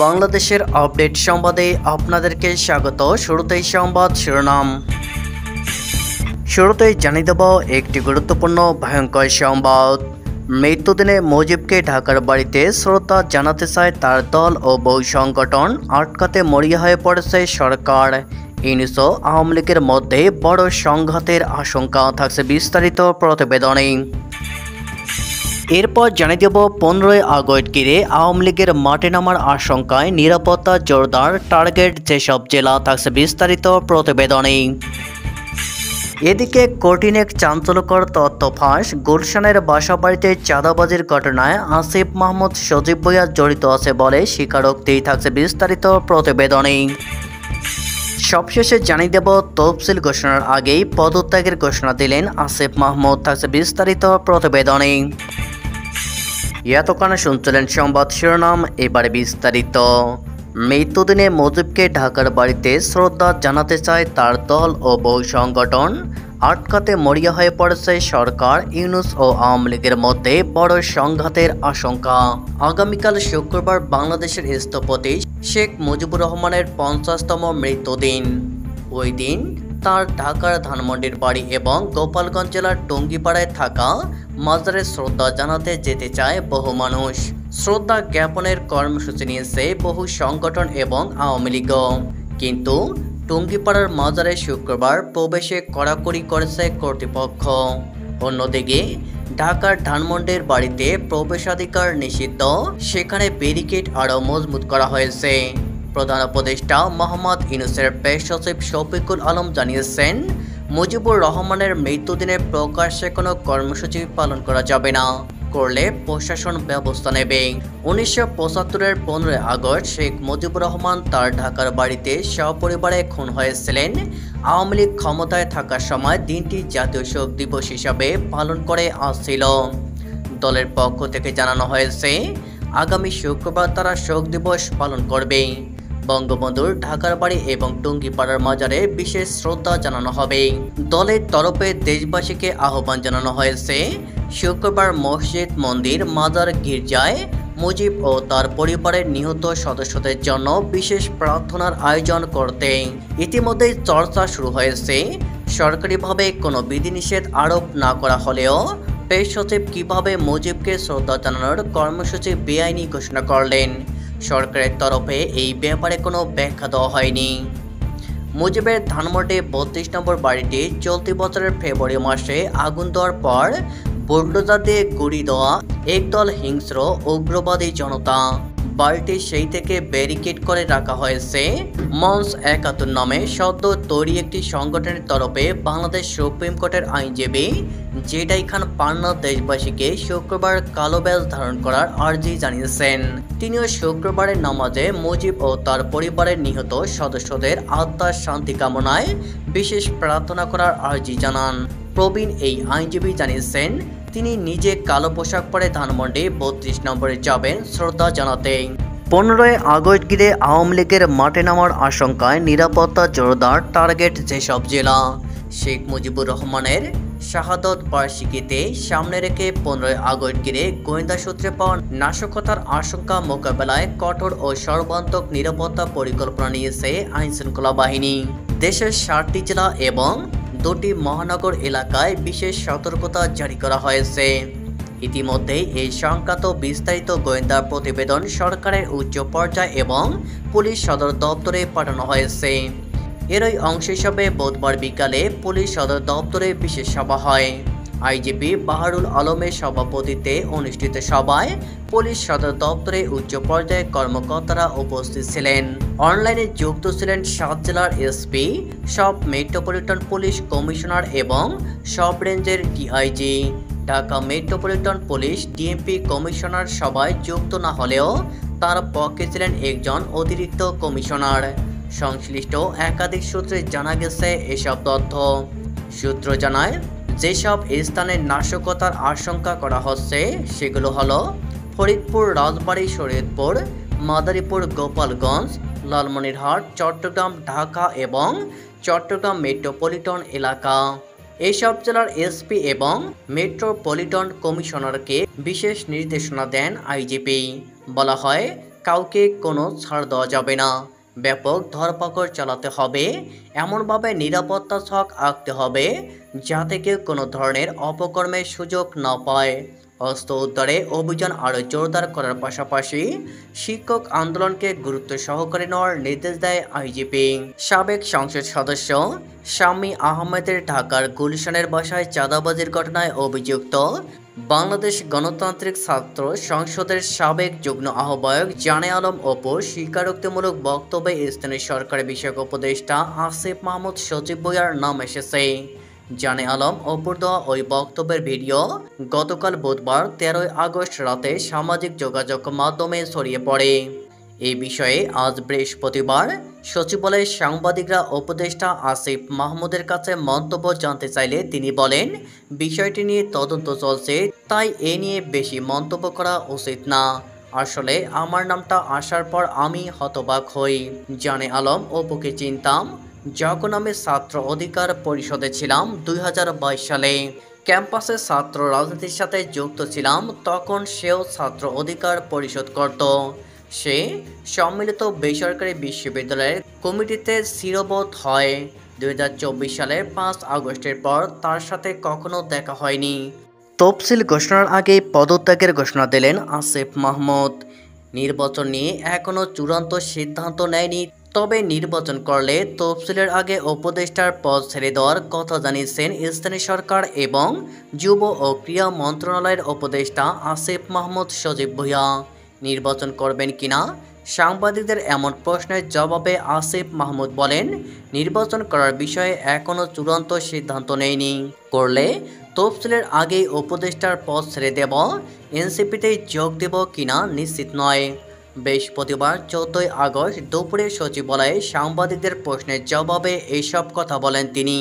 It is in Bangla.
বাংলাদেশের আপডেট সংবাদে আপনাদেরকে স্বাগত। শুরুতেই সংবাদ শিরোনাম। শুরুতেই জানিয়ে দেব একটি গুরুত্বপূর্ণ ভয়ঙ্কর সংবাদ। মৃত্যুদিনে মুজিবকে ঢাকার বাড়িতে শ্রদ্ধা জানাতে চায় তার দল ও বহু সংগঠন। আটকাতে মরিয়া হয়ে পড়েছে সরকার। ইউনূস ও আওয়ামী লীগের মধ্যে বড় সংঘাতের আশঙ্কা, থাকছে বিস্তারিত প্রতিবেদনে। এরপর জানিয়ে দেব 15ই আগস্ট ঘিরে আওয়ামী লীগের মাঠে নামার আশঙ্কায় নিরাপত্তা জোরদার, টার্গেট যেসব জেলা, থাকছে বিস্তারিত প্রতিবেদনে। এদিকে কঠিন এক চাঞ্চল্যকর তথ্য ফাঁস। গুলশানের বাসাবাড়িতে চাঁদাবাজির ঘটনায় আসিফ মাহমুদ সজীব ভুঁইয়া জড়িত আছে বলে স্বীকারোক্তি, থাকছে বিস্তারিত প্রতিবেদনে। সবশেষে জানিয়ে দেব তফসিল ঘোষণার আগেই পদত্যাগের ঘোষণা দিলেন আসিফ মাহমুদ, থাকছে বিস্তারিত প্রতিবেদনে। এতক্ষণ শুনছিলেন সংবাদ শিরোনাম, এবারে বিস্তারিত। মৃত্যুদিনে মুজিবকে ঢাকার বাড়িতে শ্রদ্ধা জানাতে চায় তার দল ও বহু সংগঠন। আটকাতে মরিয়া হয়ে পড়েছে সরকার। ইউনূস ও আওয়ামী লীগের মধ্যে বড় সংঘাতের আশঙ্কা। আগামীকাল শুক্রবার বাংলাদেশের স্থপতি শেখ মুজিবুর রহমানের 50তম মৃত্যুদিন। ওই দিন তার ঢাকার ধানমন্ডির বাড়ি এবং গোপালগঞ্জ জেলার টঙ্গীপাড়ায় থাকা মাজারে শ্রদ্ধা জানাতে যেতে চায় বহু মানুষ। শ্রদ্ধা জ্ঞাপনের কর্মসূচি নিয়েছে বহু সংগঠন এবং আওয়ামী লীগও, কিন্তু টঙ্গীপাড়ার মাজারে শুক্রবার প্রবেশে কড়াকড়ি করেছে কর্তৃপক্ষ। অন্যদিকে ঢাকার ধানমন্ডির বাড়িতে প্রবেশাধিকার নিষিদ্ধ, সেখানে ব্যারিকেড আরও মজবুত করা হয়েছে। প্রধান উপদেষ্টা মোহাম্মদ ইউনূসের প্রেস সচিব শফিকুল আলম জানিয়েছেন, মুজিবুর রহমানের মৃত্যুদিনে প্রকাশ্যে কোনো কর্মসূচি পালন করা যাবে না, করলে প্রশাসন ব্যবস্থা নেবে। 1975-এর 15 আগস্ট শেখ মুজিবুর রহমান তার ঢাকার বাড়িতে সপরিবারে খুন হয়েছিলেন। আওয়ামী লীগ ক্ষমতায় থাকার সময় দিনটি জাতীয় শোক দিবস হিসাবে পালন করে আসছিল। দলের পক্ষ থেকে জানানো হয়েছে, আগামী শুক্রবার তারা শোক দিবস পালন করবে। বঙ্গবন্ধুর ঢাকার বাড়ি এবং টঙ্গীপাড়ার মাজারে বিশেষ শ্রদ্ধা জানানো হবে। দলের তরফে দেশবাসীকে আহ্বান জানানো হয়েছে, শুক্রবার মসজিদ, মন্দির, মাজার, গির্জায় মুজিব ও তার পরিবারের নিহত সদস্যদের জন্য বিশেষ প্রার্থনার আয়োজন করতে। ইতিমধ্যেই চর্চা শুরু হয়েছে, সরকারিভাবে কোনো বিধিনিষেধ আরোপ না করা হলেও প্রেস সচিব কিভাবে মুজিবকে শ্রদ্ধা জানানোর কর্মসূচি বেআইনি ঘোষণা করলেন। সরকারের তরফে এই ব্যাপারে কোনো ব্যাখ্যা দেওয়া হয়নি। মুজিবের ধানমন্ডি 32 নম্বর বাড়িটি চলতি বছরের ফেব্রুয়ারি মাসে আগুন দেওয়ার পর বুলডোজার দিয়ে গুড়ি দেওয়া একদল হিংস্র উগ্রবাদী জনতা। বাড়িটি সেই থেকে ব্যারিকেড করে রাখা হয়েছে। মঞ্চ 71 নামে সদ্য তৈরি একটি সংগঠনের তরফে বাংলাদেশ সুপ্রিম কোর্টের আইনজীবী জেডাই খান পান্না দেশবাসীকে শুক্রবার কালো ব্যাজ ধারণ করার আর্জি জানিয়েছেন। তিনিও শুক্রবারের নামাজে মুজিব ও তার পরিবারের নিহত সদস্যদের আত্মার শান্তি কামনায় বিশেষ প্রার্থনা করার আর্জি জানান। প্রবীণ এই আইনজীবী জানিয়েছেন, তিনি নিজে কালো পোশাক পরে ধানমন্ডি 32 নম্বরে যাবেন শ্রদ্ধা জানাতে। 15ই আগস্ট ঘিরে আওয়ামী লীগের মাঠে নামার আশঙ্কায় নিরাপত্তা জোরদার, টার্গেট যেসব জেলা। শেখ মুজিবুর রহমানের শাহাদত বার্ষিকীতে সামনে রেখে 15ই আগস্ট ঘিরে গোয়েন্দা সূত্রে পাওয়া নাশকতার আশঙ্কা মোকাবেলায় কঠোর ও সর্বান্তক নিরাপত্তা পরিকল্পনা নিয়েছে আইনশৃঙ্খলা বাহিনী। দেশের 7টি জেলা এবং 2টি মহানগর এলাকায় বিশেষ সতর্কতা জারি করা হয়েছে। ইতিমধ্যেই এই সংক্রান্ত বিস্তারিত গোয়েন্দা প্রতিবেদন সরকারের উচ্চ পর্যায়ে এবং পুলিশ সদর দপ্তরে পাঠানো হয়েছে। এরই অংশ হিসাবে বুধবার বিকালে পুলিশ সদর দপ্তরে বিশেষ সভা হয়। আইজিপি বাহারুল আলমের সভাপতিত্বে অনুষ্ঠিত সভায় পুলিশ সদর দপ্তরে উচ্চ পর্যায়ে কর্মকর্তারা উপস্থিত ছিলেন। অনলাইনে যুক্ত ছিলেন 7 জেলার এসপি, সব মেট্রোপলিটন পুলিশ কমিশনার এবং সব রেঞ্জের DIG. Dhaka metropolitan police DMP commissioner সভায় যুক্ত না হলেও তার পক্ষে ছিলেন একজন অতিরিক্ত কমিশনার। সংশ্লিষ্ট একাধিক সূত্রে জানা গেছে এসব তথ্য। সূত্র জানায়, যেসব স্থানে নাশকতার আশঙ্কা করা হচ্ছে সেগুলো হলো ফরিদপুর, রাজবাড়ী, শরীয়তপুর, মাদারীপুর, গোপালগঞ্জ, লালমনিরহাট, চট্টগ্রাম, ঢাকা এবং চট্টগ্রাম মেট্রোপলিটন এলাকা। এইসব জেলার এসপি এবং মেট্রোপলিটন কমিশনারকে বিশেষ নির্দেশনা দেন আইজিপি। বলা হয়, কাউকে কোনো ছাড় দেওয়া যাবে না। ব্যাপক ধরপাকড় চালাতে হবে, এমনভাবে নিরাপত্তা ছক আঁকতে হবে যাতে কেউ কোনো ধরনের অপকর্মের সুযোগ না পায়। অস্ত্র উদ্ধারে অভিযান আরও জোরদার করার পাশাপাশি শিক্ষক আন্দোলনকে গুরুত্ব সহকারে নেওয়ার নির্দেশ দেয় আইজিপি। সাবেক সংসদ সদস্য শামী আহমেদের ঢাকার গুলশানের বাসায় চাঁদাবাজির ঘটনায় অভিযুক্ত বাংলাদেশ গণতান্ত্রিক ছাত্র সংসদের সাবেক যুগ্ম আহ্বায়ক জানে আলম অপু স্বীকারোক্তিমূলক বক্তব্যে স্থানীয় সরকারি বিষয়ক উপদেষ্টা আসিফ মাহমুদ সজীব ভুঁইয়ার নাম এসেছে। জানে আলম অপুর দেওয়া ওই বক্তব্যের ভিডিও গতকাল বুধবার 13 আগস্ট রাতে সামাজিক যোগাযোগ মাধ্যমে ছড়িয়ে পড়ে। এই বিষয়ে আজ বৃহস্পতিবার সচিবালয়ে সাংবাদিকরা উপদেষ্টা আসিফ মাহমুদের কাছে মন্তব্য জানতে চাইলে তিনি বলেন, বিষয়টি নিয়ে তদন্ত চলছে, তাই এ নিয়ে বেশি মন্তব্য করা উচিত না। আসলে আমার নামটা আসার পর আমি হতবাক হই। জানে আলম অপুকে চিনতাম যখন আমি ছাত্র অধিকার পরিষদে ছিলাম 2022 সালে। ক্যাম্পাসে ছাত্র রাজনীতির সাথে যুক্ত ছিলাম, তখন সেও ছাত্র অধিকার পরিষদ করত। সে সম্মিলিত বেসরকারি বিশ্ববিদ্যালয়ের কমিটিতে শিরোবোধ হয়। 2024 সালের 5 আগস্টের পর তার সাথে কখনো দেখা হয়নি। তফসিল ঘোষণার আগে পদত্যাগের ঘোষণা দিলেন আসিফ মাহমুদ। নির্বাচন নিয়ে এখনও চূড়ান্ত সিদ্ধান্ত নেয়নি, তবে নির্বাচন করলে তফসিলের আগে উপদেষ্টার পদ ছেড়ে দেওয়ার কথা জানিয়েছেন স্থানীয় সরকার এবং যুব ও ক্রীড়া মন্ত্রণালয়ের উপদেষ্টা আসিফ মাহমুদ সজীব ভুঁইয়া। নির্বাচন করবেন কিনা সাংবাদিকদের এমন প্রশ্নের জবাবে আসিফ মাহমুদ বলেন, নির্বাচন করার বিষয়ে এখনও চূড়ান্ত সিদ্ধান্ত নেয়নি। করলে তফসিলের আগেই উপদেষ্টার পদ ছেড়ে দেব, এনসিপিতে যোগ দেব কিনা নিশ্চিত নয়। বৃহস্পতিবার 14 আগস্ট দুপুরে সচিবালয়ে সাংবাদিকদের প্রশ্নের জবাবে এইসব কথা বলেন তিনি।